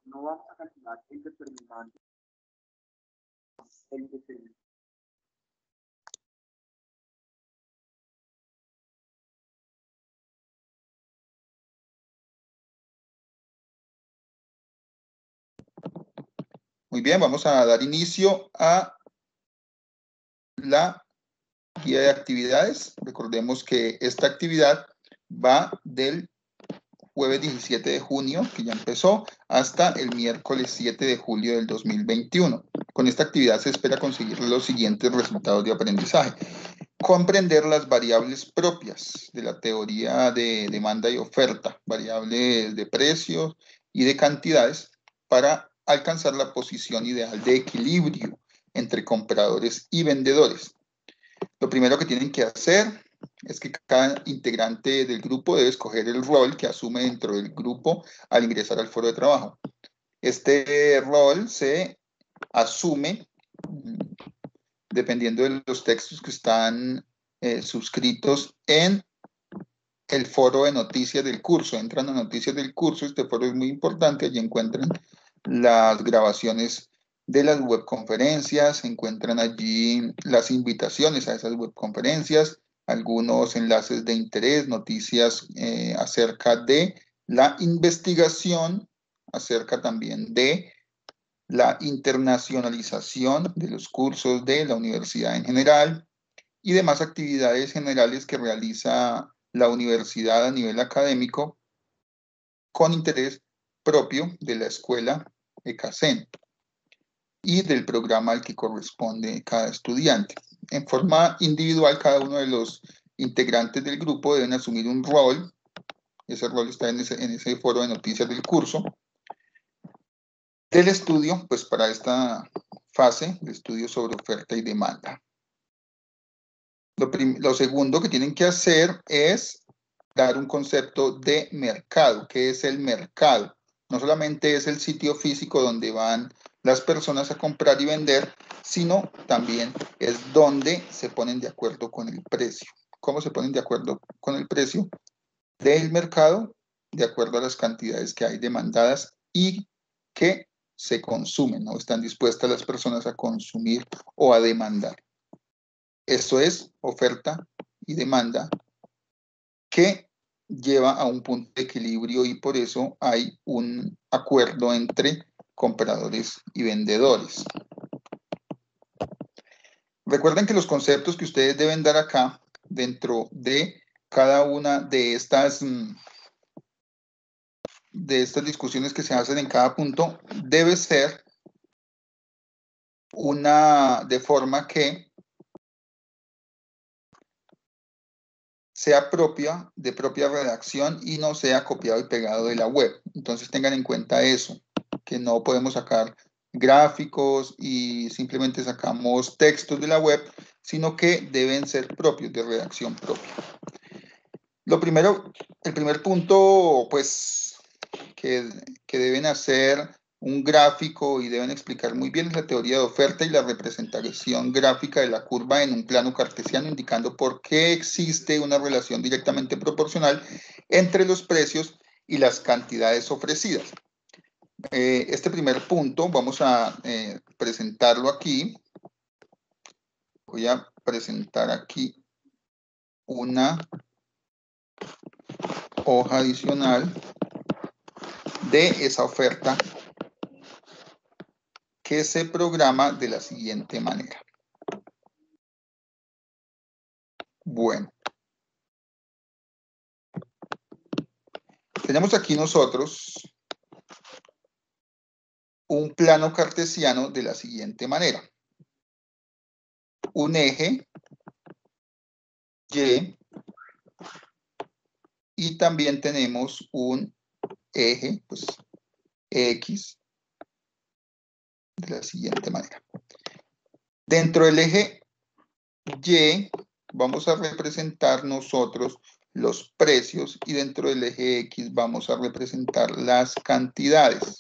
No vamos a calcular el determinante. El determinante. Muy bien, vamos a dar inicio a la guía de actividades. Recordemos que esta actividad va del jueves 17 de junio, que ya empezó, hasta el miércoles 7 de julio del 2021. Con esta actividad se espera conseguir los siguientes resultados de aprendizaje. Comprender las variables propias de la teoría de demanda y oferta, variables de precios y de cantidades, para alcanzar la posición ideal de equilibrio entre compradores y vendedores. Lo primero que tienen que hacer es que cada integrante del grupo debe escoger el rol que asume dentro del grupo al ingresar al foro de trabajo. Este rol se asume dependiendo de los textos que están suscritos en el foro de noticias del curso. Entran a noticias del curso, este foro es muy importante, allí encuentran las grabaciones de las webconferencias, encuentran allí las invitaciones a esas webconferencias, algunos enlaces de interés, noticias acerca de la investigación, acerca también de la internacionalización de los cursos de la universidad en general y demás actividades generales que realiza la universidad a nivel académico con interés propio de la escuela ECACEN y del programa al que corresponde cada estudiante. En forma individual, cada uno de los integrantes del grupo deben asumir un rol. Ese rol está en ese foro de noticias del curso del estudio, pues para esta fase de estudio sobre oferta y demanda. Lo segundo que tienen que hacer es dar un concepto de mercado. ¿Qué es el mercado? No solamente es el sitio físico donde van las personas a comprar y vender, sino también es donde se ponen de acuerdo con el precio. ¿Cómo se ponen de acuerdo con el precio del mercado? De acuerdo a las cantidades que hay demandadas y que se consumen, ¿no? Están dispuestas las personas a consumir o a demandar. Esto es oferta y demanda que lleva a un punto de equilibrio y por eso hay un acuerdo entre compradores y vendedores. Recuerden que los conceptos que ustedes deben dar acá dentro de cada una de estas discusiones que se hacen en cada punto debe ser de forma que sea de propia redacción y no sea copiado y pegado de la web. Entonces tengan en cuenta eso, que no podemos sacar gráficos y simplemente sacamos textos de la web, sino que deben ser propios, de redacción propia. El primer punto, pues, que deben hacer un gráfico y deben explicar muy bien la teoría de oferta y la representación gráfica de la curva en un plano cartesiano, indicando por qué existe una relación directamente proporcional entre los precios y las cantidades ofrecidas. Este primer punto vamos a presentarlo aquí. Voy a presentar aquí una hoja adicional de esa oferta que se programa de la siguiente manera. Bueno. Tenemos aquí nosotros un plano cartesiano de la siguiente manera. Un eje y también tenemos un eje, pues, X, de la siguiente manera. Dentro del eje Y vamos a representar nosotros los precios y dentro del eje X vamos a representar las cantidades.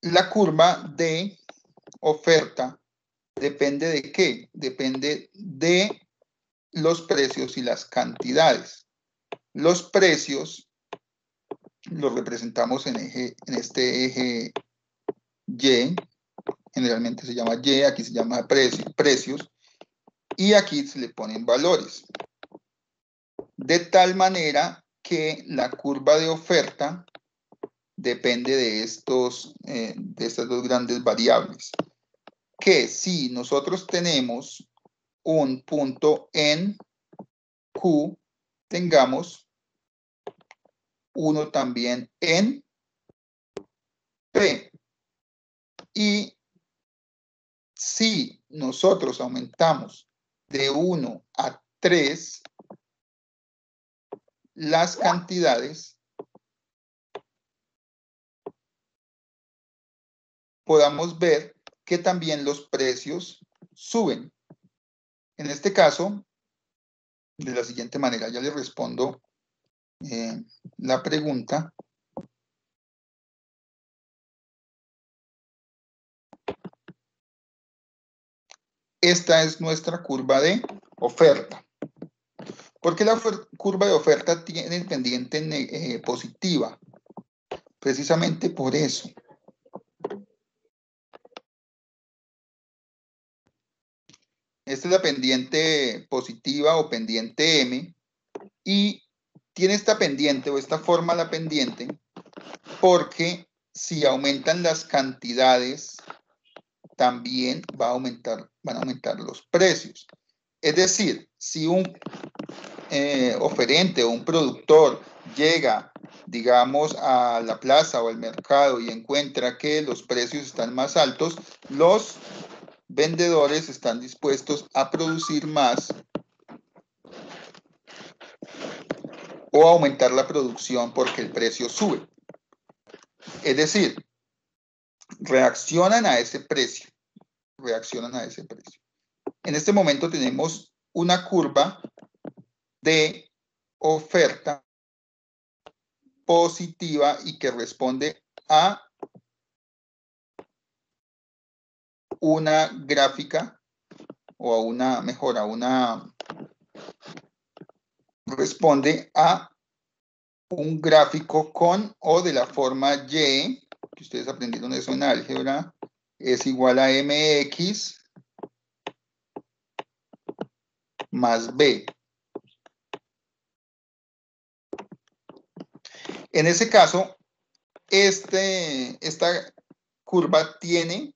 La curva de oferta depende de qué? Depende de los precios y las cantidades. Los precios lo representamos en este eje Y, generalmente se llama Y, aquí se llama precios, y aquí se le ponen valores. De tal manera que la curva de oferta depende de estas dos grandes variables. Que si nosotros tenemos un punto en Q, tengamos uno también en P. Y si nosotros aumentamos de 1 a 3 las cantidades, podamos ver que también los precios suben. En este caso, de la siguiente manera, ya le respondo la pregunta. Esta es nuestra curva de oferta. ¿Por qué la curva de oferta tiene pendiente positiva? Precisamente por eso. Esta es la pendiente positiva o pendiente M, y tiene esta pendiente o esta forma la pendiente porque si aumentan las cantidades, también van a aumentar los precios. Es decir, si un oferente o un productor llega, digamos, a la plaza o al mercado y encuentra que los precios están más altos, los vendedores están dispuestos a producir más o aumentar la producción porque el precio sube. Es decir, reaccionan a ese precio. En este momento tenemos una curva de oferta positiva y que responde a una gráfica o a una mejora, responde a un gráfico con o de la forma Y, que ustedes aprendieron eso en álgebra, es igual a mx más b. En ese caso, esta curva tiene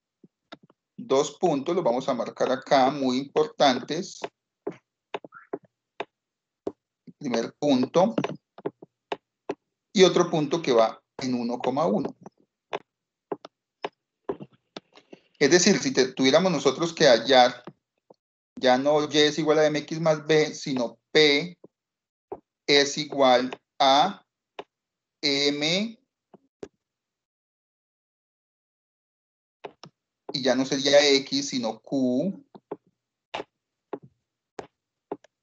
dos puntos, los vamos a marcar acá, muy importantes. Primer punto y otro punto que va en 1,1. Es decir, si tuviéramos nosotros que hallar, ya no Y es igual a mx más b, sino P es igual a M, y ya no sería X, sino Q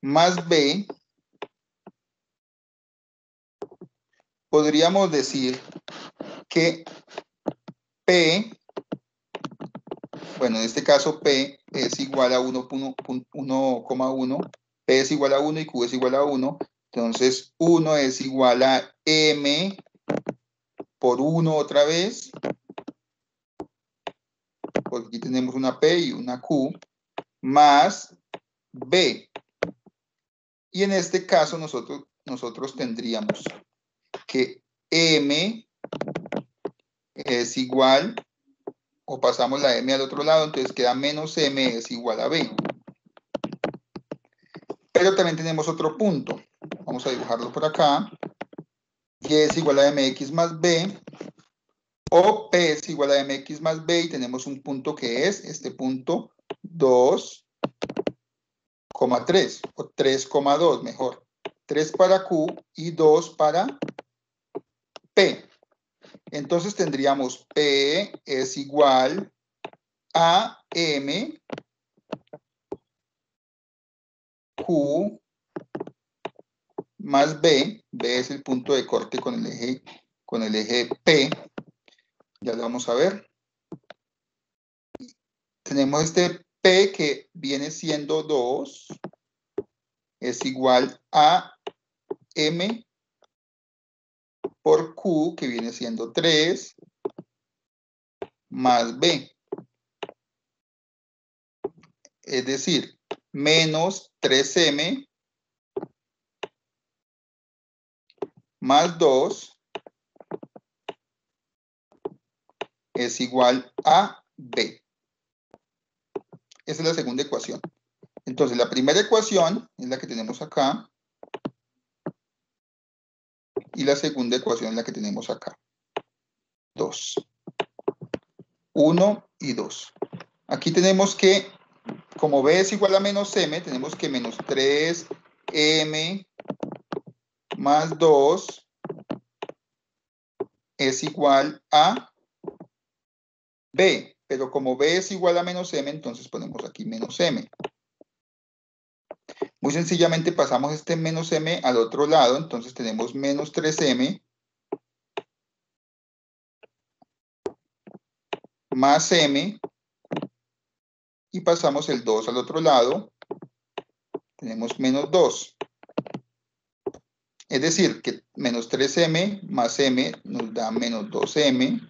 más B, podríamos decir que P, bueno, en este caso P es igual a 1,1, P es igual a 1 y Q es igual a 1, entonces 1 es igual a M por 1 otra vez, porque aquí tenemos una P y una Q, más B. Y en este caso nosotros tendríamos que M es igual, o pasamos la M al otro lado, entonces queda menos M es igual a B. Pero también tenemos otro punto. Vamos a dibujarlo por acá. Y es igual a mx más b, o P es igual a mx más b, y tenemos un punto que es este punto 2,3, o 3,2 mejor. 3 para Q y 2 para P. Entonces tendríamos P es igual a M Q más B. B es el punto de corte con el eje P. Ya lo vamos a ver. Tenemos este P que viene siendo 2. Es igual a M por Q, que viene siendo 3, más B. Es decir, menos 3M más 2 es igual a B. Esa es la segunda ecuación. Entonces, la primera ecuación es la que tenemos acá. Y la segunda ecuación es la que tenemos acá. 2. 1 y 2. Aquí tenemos que, como B es igual a menos M, tenemos que menos 3M más 2 es igual a B. Pero como B es igual a menos M, entonces ponemos aquí menos M. Muy sencillamente pasamos este menos M al otro lado, entonces tenemos menos 3M más M, y pasamos el 2 al otro lado, tenemos menos 2. Es decir, que menos 3M más M nos da menos 2M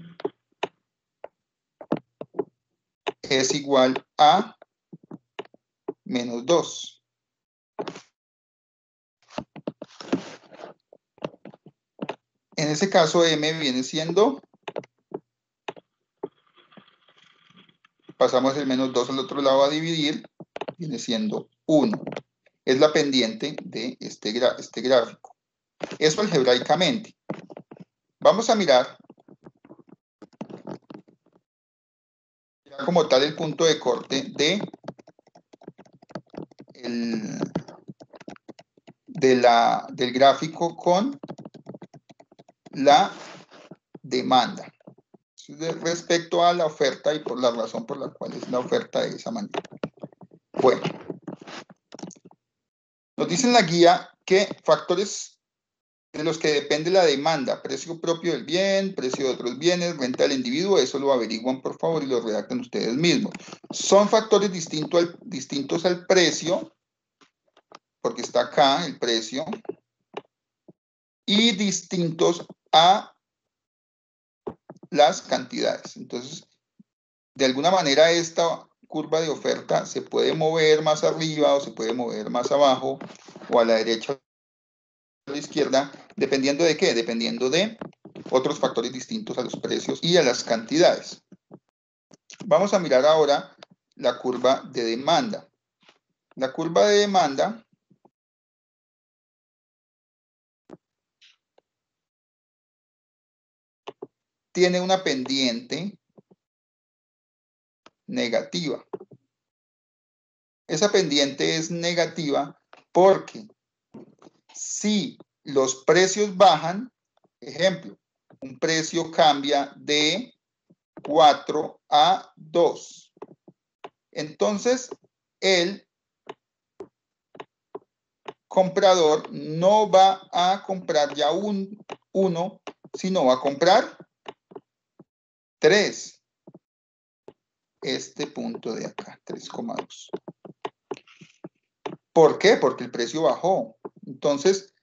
es igual a menos 2. En ese caso, M viene siendo, pasamos el menos 2 al otro lado a dividir, viene siendo 1. Es la pendiente de este gráfico. Eso algebraicamente. Vamos a mirar ya como tal el punto de corte del gráfico con la demanda. Respecto a la oferta y por la razón por la cual es la oferta de esa manera. Bueno, nos dice en la guía que factores de los que depende la demanda, precio propio del bien, precio de otros bienes, renta del individuo, eso lo averiguan por favor y lo redactan ustedes mismos. Son factores distintos al precio, porque está acá el precio, y distintos a las cantidades. Entonces, de alguna manera esta curva de oferta se puede mover más arriba o se puede mover más abajo o a la derecha o a la izquierda, dependiendo de qué, dependiendo de otros factores distintos a los precios y a las cantidades. Vamos a mirar ahora la curva de demanda. La curva de demanda tiene una pendiente negativa. Esa pendiente es negativa porque si los precios bajan, ejemplo, un precio cambia de 4 a 2. Entonces, el comprador no va a comprar ya uno, sino va a comprar 3. Este punto de acá, 3,2. ¿Por qué? Porque el precio bajó. Entonces,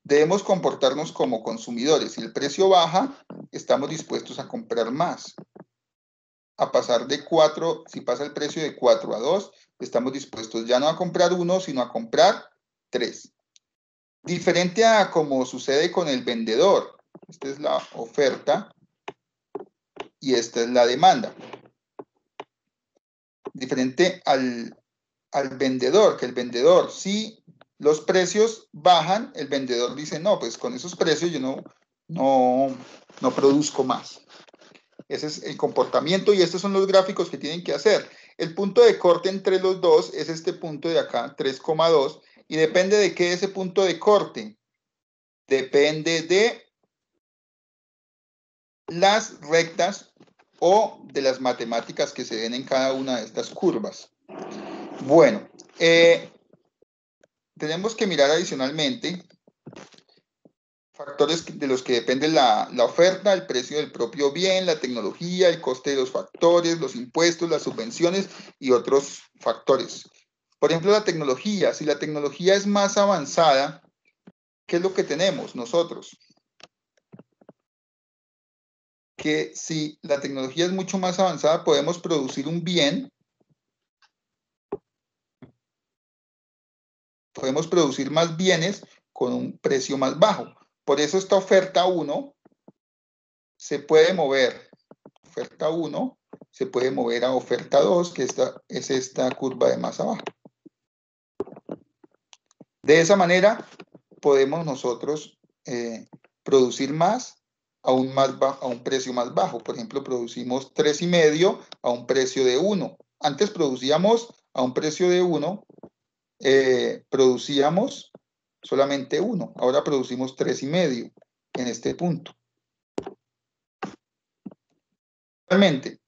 debemos comportarnos como consumidores. Si el precio baja, estamos dispuestos a comprar más. A pasar de 4, si pasa el precio de 4 a 2, estamos dispuestos ya no a comprar 1, sino a comprar 3. Diferente a como sucede con el vendedor. Esta es la oferta y esta es la demanda. Diferente al vendedor, que el vendedor, si los precios bajan, el vendedor dice, no, pues con esos precios yo no produzco más. Ese es el comportamiento y estos son los gráficos que tienen que hacer. El punto de corte entre los dos es este punto de acá, 3,2, y depende de qué ese punto de corte. Depende de las rectas o de las matemáticas que se den en cada una de estas curvas. Bueno, tenemos que mirar adicionalmente factores de los que depende la oferta, el precio del propio bien, la tecnología, el coste de los factores, los impuestos, las subvenciones y otros factores. Por ejemplo, la tecnología. Si la tecnología es más avanzada, ¿qué es lo que tenemos nosotros? que si la tecnología es mucho más avanzada, podemos producir un bien, podemos producir más bienes con un precio más bajo. Por eso esta oferta 1 se puede mover, oferta 1 se puede mover a oferta 2, que es esta curva de más abajo. De esa manera podemos nosotros producir más a un precio más bajo. Por ejemplo, producimos 3,5 a un precio de 1. Antes producíamos a un precio de 1, producíamos solamente 1. Ahora producimos 3,5 en este punto. Realmente,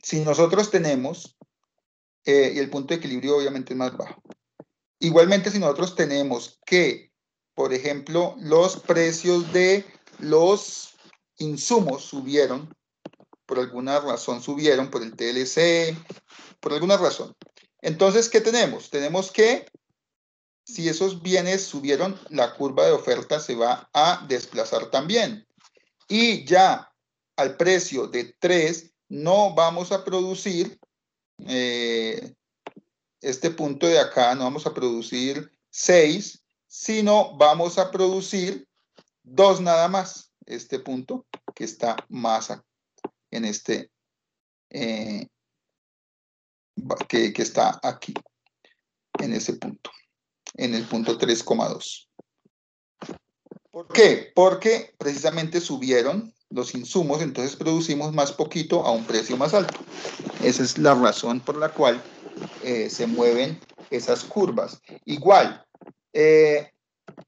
si nosotros tenemos, y el punto de equilibrio obviamente es más bajo. Igualmente, si nosotros tenemos que, por ejemplo, los precios de los insumos subieron, por alguna razón subieron, por el TLC, por alguna razón. Entonces, ¿qué tenemos? Tenemos que, si esos bienes subieron, la curva de oferta se va a desplazar también. Y ya al precio de 3 no vamos a producir este punto de acá, no vamos a producir 6, sino vamos a producir 2 nada más. Este punto que está más en este, que está aquí, en ese punto, en el punto 3,2. ¿Por qué? Porque precisamente subieron los insumos, entonces producimos más poquito a un precio más alto. Esa es la razón por la cual se mueven esas curvas. Igual,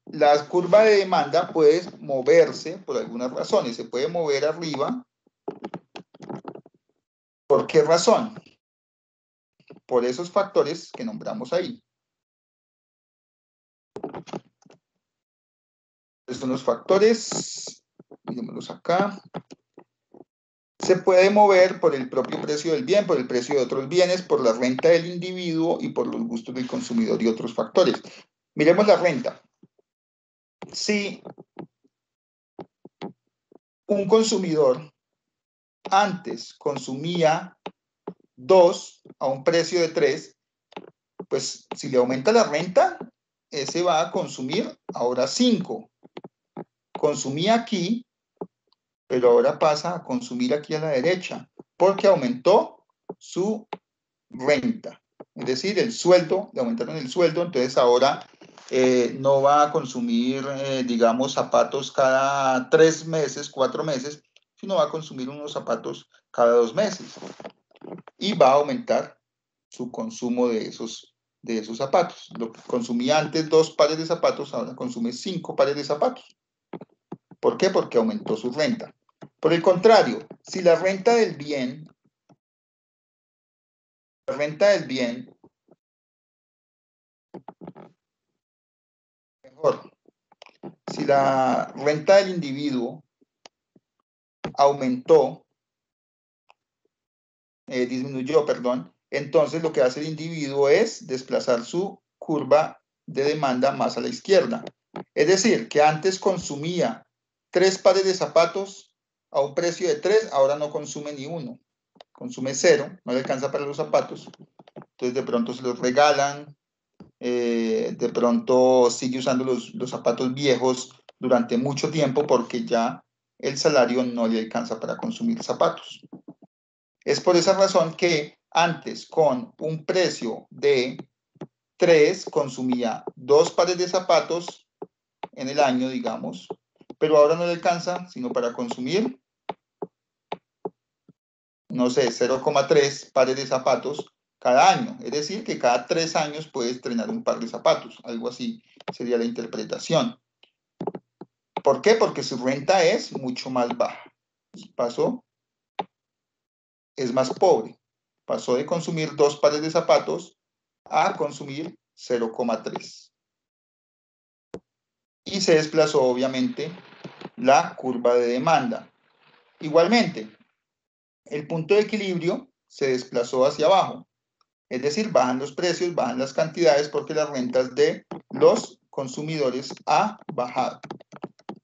la curva de demanda puede moverse por algunas razones. Se puede mover arriba. ¿Por qué razón? Por esos factores que nombramos ahí. Estos son los factores. Miremoslos acá. Se puede mover por el propio precio del bien, por el precio de otros bienes, por la renta del individuo y por los gustos del consumidor y otros factores. Miremos la renta. Si un consumidor antes consumía 2 a un precio de 3, pues si le aumenta la renta, ese va a consumir ahora 5. Consumía aquí, pero ahora pasa a consumir aquí a la derecha, porque aumentó su renta. Es decir, el sueldo, le aumentaron el sueldo, entonces ahora no va a consumir, digamos, zapatos cada 3 meses, 4 meses, sino va a consumir unos zapatos cada 2 meses. Y va a aumentar su consumo de esos zapatos. Lo que consumía antes 2 pares de zapatos, ahora consume 5 pares de zapatos. ¿Por qué? Porque aumentó su renta. Por el contrario, si la renta del bien, mejor, si la renta del individuo disminuyó, perdón, entonces lo que hace el individuo es desplazar su curva de demanda más a la izquierda. Es decir, que antes consumía 3 pares de zapatos a un precio de 3, ahora no consume ni uno. Consume 0, no le alcanza para los zapatos. Entonces de pronto se los regalan, de pronto sigue usando los zapatos viejos durante mucho tiempo porque ya el salario no le alcanza para consumir zapatos. Es por esa razón que antes con un precio de 3 consumía 2 pares de zapatos en el año, digamos, pero ahora no le alcanza sino para consumir, no sé, 0,3 pares de zapatos cada año. Es decir, que cada 3 años puede estrenar un par de zapatos. Algo así sería la interpretación. ¿Por qué? Porque su renta es mucho más baja. Es más pobre. Pasó de consumir 2 pares de zapatos a consumir 0,3. Y se desplazó, obviamente, la curva de demanda. Igualmente, el punto de equilibrio se desplazó hacia abajo. Es decir, bajan los precios, bajan las cantidades porque las rentas de los consumidores ha bajado.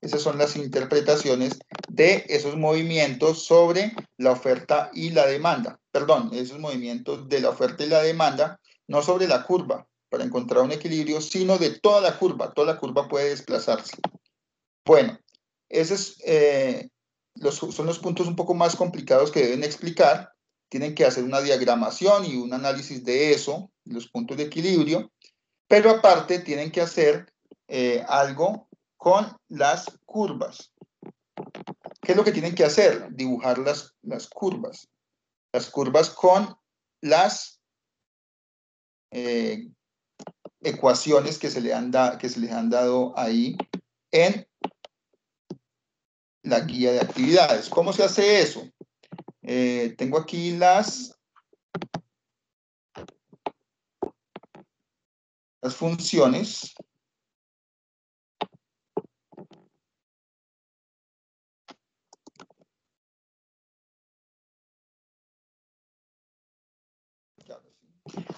Ese Esas son las interpretaciones de esos movimientos sobre la oferta y la demanda. Perdón, esos movimientos de la oferta y la demanda, no sobre la curva para encontrar un equilibrio, sino de toda la curva. Toda la curva puede desplazarse. Bueno, esos son los puntos un poco más complicados que deben explicar. Tienen que hacer una diagramación y un análisis de eso, los puntos de equilibrio, pero aparte tienen que hacer algo con las curvas. ¿Qué es lo que tienen que hacer? Dibujar las curvas. Las curvas con las ecuaciones que se les han dado ahí en la guía de actividades. ¿Cómo se hace eso? Tengo aquí las funciones.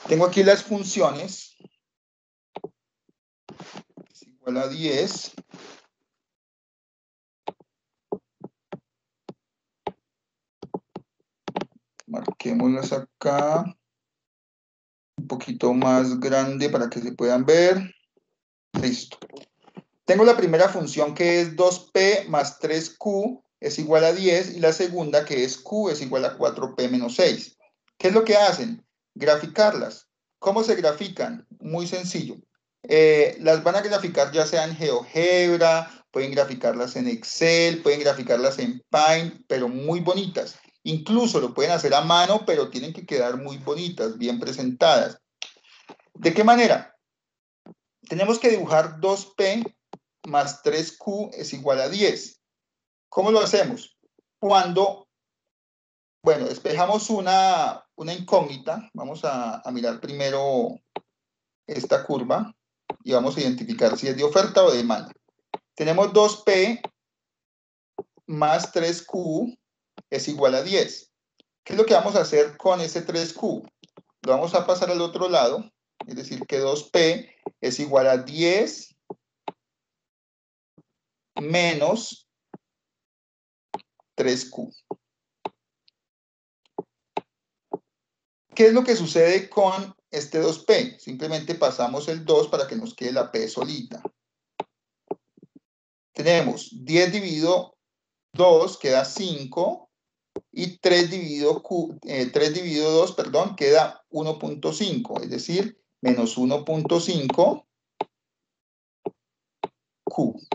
Tengo aquí las funciones. Es igual a 10. Marquémoslas acá. Un poquito más grande para que se puedan ver. Listo. Tengo la primera función que es 2p más 3q es igual a 10 y la segunda que es q es igual a 4p menos 6. ¿Qué es lo que hacen? Graficarlas. ¿Cómo se grafican? Muy sencillo. Las van a graficar ya sea en GeoGebra, pueden graficarlas en Excel, pueden graficarlas en Paint, pero muy bonitas. Incluso lo pueden hacer a mano, pero tienen que quedar muy bonitas, bien presentadas. ¿De qué manera? Tenemos que dibujar 2p más 3q es igual a 10. ¿Cómo lo hacemos? Cuando, bueno, despejamos una incógnita, vamos a mirar primero esta curva y vamos a identificar si es de oferta o de demanda. Tenemos 2p más 3q es igual a 10. ¿Qué es lo que vamos a hacer con ese 3q? Lo vamos a pasar al otro lado, es decir, que 2p es igual a 10 menos 3q. ¿Qué es lo que sucede con este 2p? Simplemente pasamos el 2 para que nos quede la p solita. Tenemos 10 dividido 2 queda 5 y 3 dividido 2, perdón, queda 1.5, es decir, menos 1.5 q.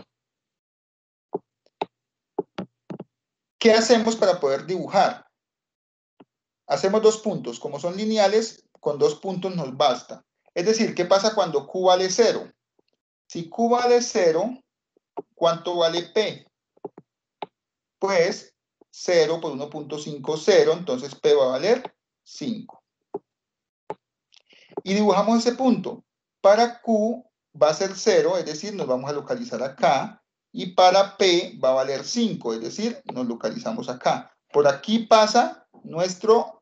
¿Qué hacemos para poder dibujar? Hacemos dos puntos. Como son lineales, con 2 puntos nos basta. Es decir, ¿qué pasa cuando q vale 0? Si q vale 0, ¿cuánto vale p? Pues 0 por 1.5, 0, entonces p va a valer 5. Y dibujamos ese punto. Para q va a ser 0, es decir, nos vamos a localizar acá. Y para p va a valer 5, es decir, nos localizamos acá. Por aquí pasa nuestra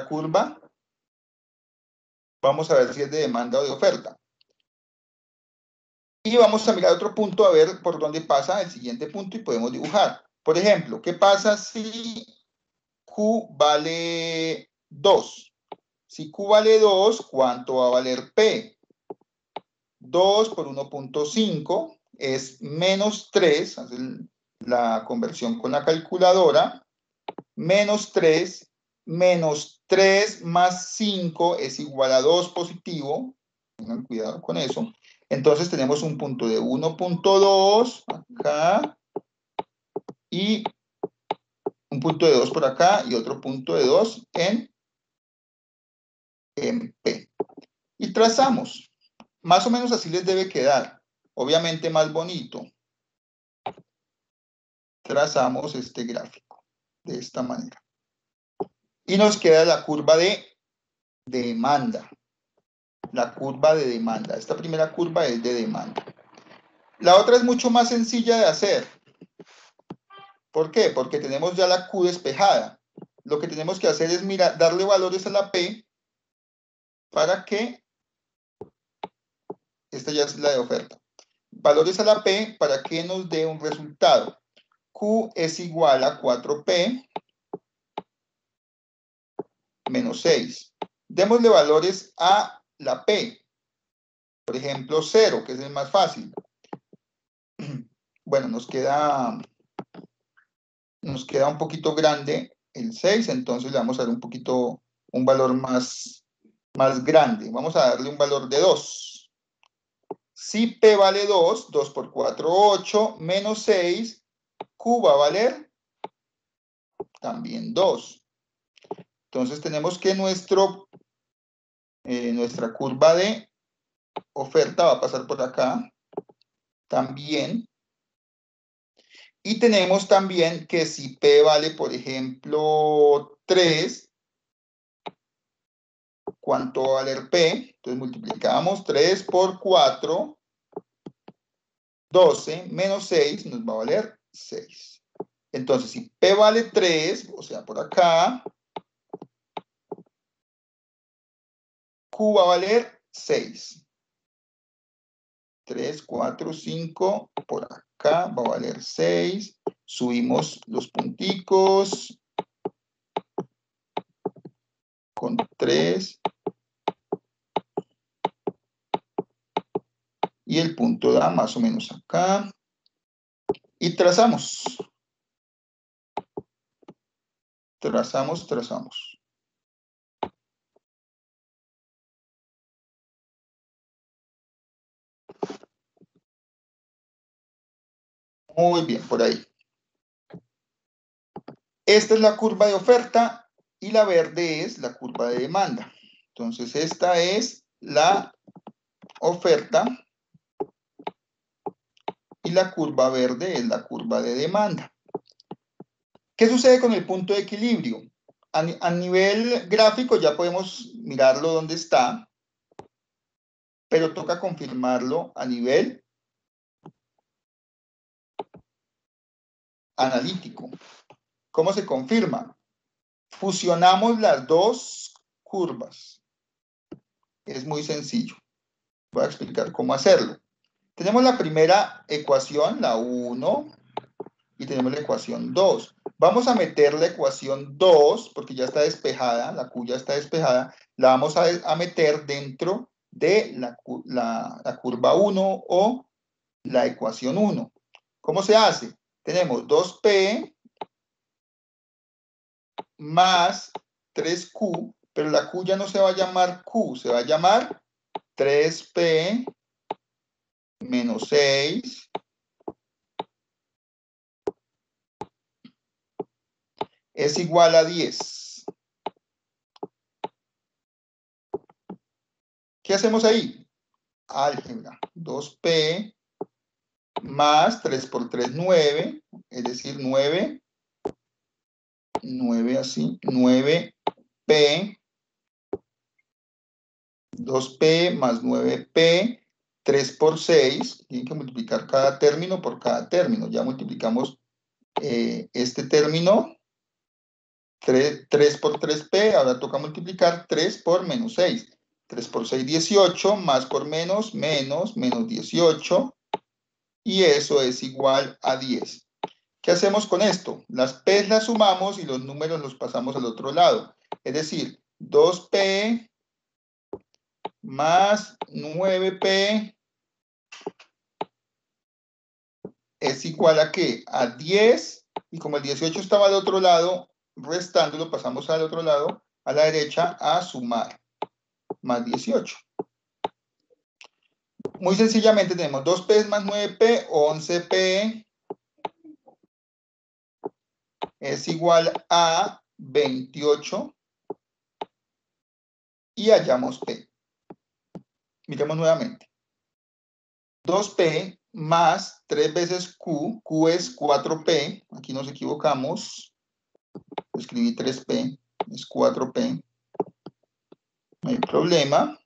curva. Vamos a ver si es de demanda o de oferta. Y vamos a mirar otro punto a ver por dónde pasa el siguiente punto y podemos dibujar. Por ejemplo, ¿qué pasa si q vale 2? Si q vale 2, ¿cuánto va a valer p? 2 por 1.5 es menos 3, hacen la conversión con la calculadora, menos 3 más 5 es igual a 2 positivo, tengan cuidado con eso. Entonces tenemos un punto de 1.2 acá y un punto de 2 por acá y otro punto de 2 en P. Y trazamos. Más o menos así les debe quedar. Obviamente más bonito. Trazamos este gráfico de esta manera. Y nos queda la curva de demanda. La curva de demanda. Esta primera curva es de demanda. La otra es mucho más sencilla de hacer. ¿Por qué? Porque tenemos ya la Q despejada. Lo que tenemos que hacer es darle valores a la P para que esta ya es la de oferta. valores a la P para que nos dé un resultado. Q es igual a 4P menos 6. Démosle valores a la P. Por ejemplo, 0, que es el más fácil. Bueno, nos queda un poquito grande el 6, entonces le vamos a dar un valor más grande. Vamos a darle un valor de 2. Si P vale 2, 2 por 4, 8, menos 6, Q va a valer también 2. Entonces tenemos que nuestra curva de oferta va a pasar por acá también. Y tenemos también que si P vale, por ejemplo, 3, ¿cuánto va a valer P? Entonces multiplicamos 3 por 4, 12, menos 6, nos va a valer 6. Entonces, si P vale 3, o sea, por acá, Q va a valer 6. 3, 4, 5, por acá va a valer 6. Subimos los punticos con 3. Y el punto da más o menos acá. Y trazamos. Trazamos. Muy bien, por ahí. Esta es la curva de oferta y la verde es la curva de demanda. Entonces, esta es la oferta y la curva verde es la curva de demanda. ¿Qué sucede con el punto de equilibrio? A nivel gráfico ya podemos mirarlo dónde está, pero toca confirmarlo a nivel analítico. ¿Cómo se confirma? Fusionamos las dos curvas. Es muy sencillo. Voy a explicar cómo hacerlo. Tenemos la primera ecuación, la 1, y tenemos la ecuación 2. Vamos a meter la ecuación 2, porque ya está despejada, la Q ya está despejada, la vamos a meter dentro de la curva 1 o la ecuación 1. ¿Cómo se hace? Tenemos 2P más 3Q, pero la Q ya no se va a llamar Q, se va a llamar 3P menos 6 es igual a 10. ¿Qué hacemos ahí? Álgebra. 2P más 3 por 3, 9, es decir, 9 así, 9P, 2P más 9P, 3 por 6, tienen que multiplicar cada término por cada término. Ya multiplicamos este término, 3 por 3P, ahora toca multiplicar 3 por menos 6. 3 por 6, 18, más por menos 18, y eso es igual a 10. ¿Qué hacemos con esto? Las P las sumamos y los números los pasamos al otro lado. Es decir, 2P más 9P es igual a ¿qué? A 10, y como el 18 estaba al otro lado, restando lo pasamos al otro lado, a la derecha, a sumar, más 18. Muy sencillamente tenemos 2P más 9P, 11P es igual a 28, y hallamos P. Miremos nuevamente. 2P más 3 veces Q, Q es 4P, aquí nos equivocamos, escribí 3P, es 4P, no hay problema.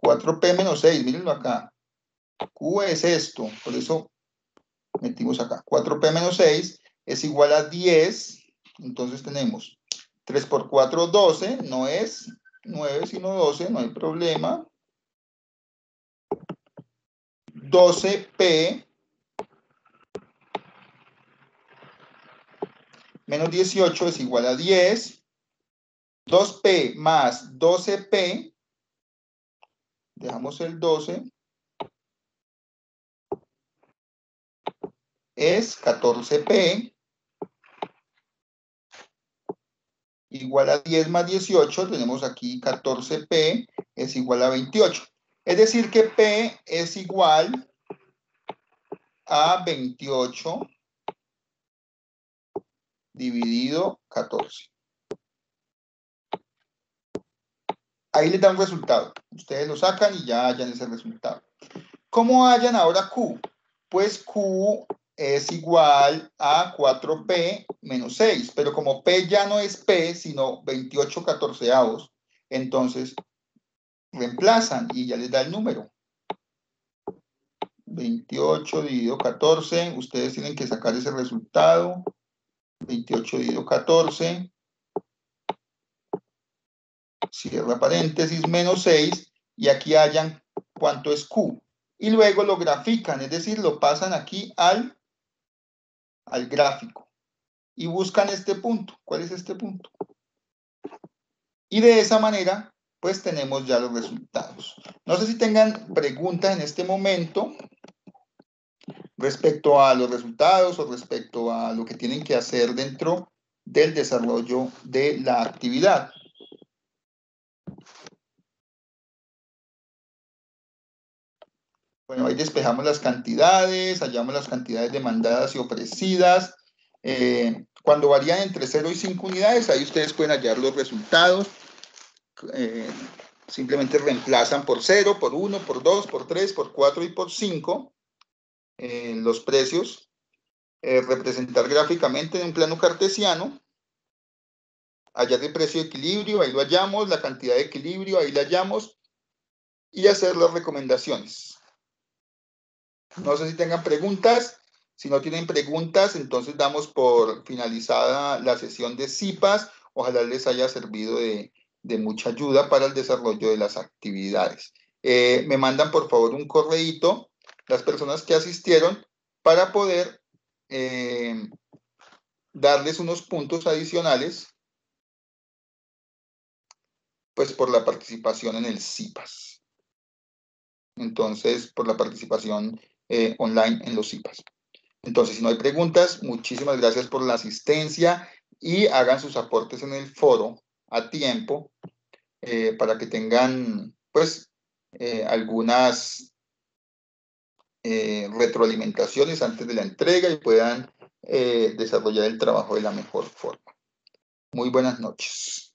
4P menos 6, mírenlo acá. Q es esto, por eso metimos acá. 4P menos 6 es igual a 10, entonces tenemos 3 por 4, 12, no es 9 sino 12, no hay problema. 12P menos 18 es igual a 10. 2P más 12P, dejamos el 12, es 14P, igual a 10 más 18, tenemos aquí 14P, es igual a 28. Es decir que P es igual a 28 dividido 14. Ahí les da un resultado. Ustedes lo sacan y ya hallan ese resultado. ¿Cómo hallan ahora Q? Pues Q es igual a 4P menos 6. Pero como P ya no es P, sino 28 catorceavos, entonces reemplazan y ya les da el número. 28 dividido 14. Ustedes tienen que sacar ese resultado. 28 dividido 14. Cierra paréntesis, menos 6, y aquí hallan cuánto es Q. Y luego lo grafican, es decir, lo pasan aquí al gráfico. Y buscan este punto. ¿Cuál es este punto? Y de esa manera, pues tenemos ya los resultados. No sé si tengan preguntas en este momento respecto a los resultados o respecto a lo que tienen que hacer dentro del desarrollo de la actividad. Bueno, ahí despejamos las cantidades, hallamos las cantidades demandadas y ofrecidas. Cuando varían entre 0 y 5 unidades, ahí ustedes pueden hallar los resultados. Simplemente reemplazan por 0, por 1, por 2, por 3, por 4 y por 5 los precios. Representar gráficamente en un plano cartesiano. Hallar el precio de equilibrio, ahí lo hallamos. La cantidad de equilibrio, ahí la hallamos. Y hacer las recomendaciones. No sé si tengan preguntas. Si no tienen preguntas, entonces damos por finalizada la sesión de CIPAS. Ojalá les haya servido de mucha ayuda para el desarrollo de las actividades. Me mandan por favor un correíto las personas que asistieron para poder darles unos puntos adicionales pues por la participación en el CIPAS. Entonces, por la participación online en los CIPAS. Entonces, si no hay preguntas, muchísimas gracias por la asistencia y hagan sus aportes en el foro a tiempo para que tengan, pues, algunas retroalimentaciones antes de la entrega y puedan desarrollar el trabajo de la mejor forma. Muy buenas noches.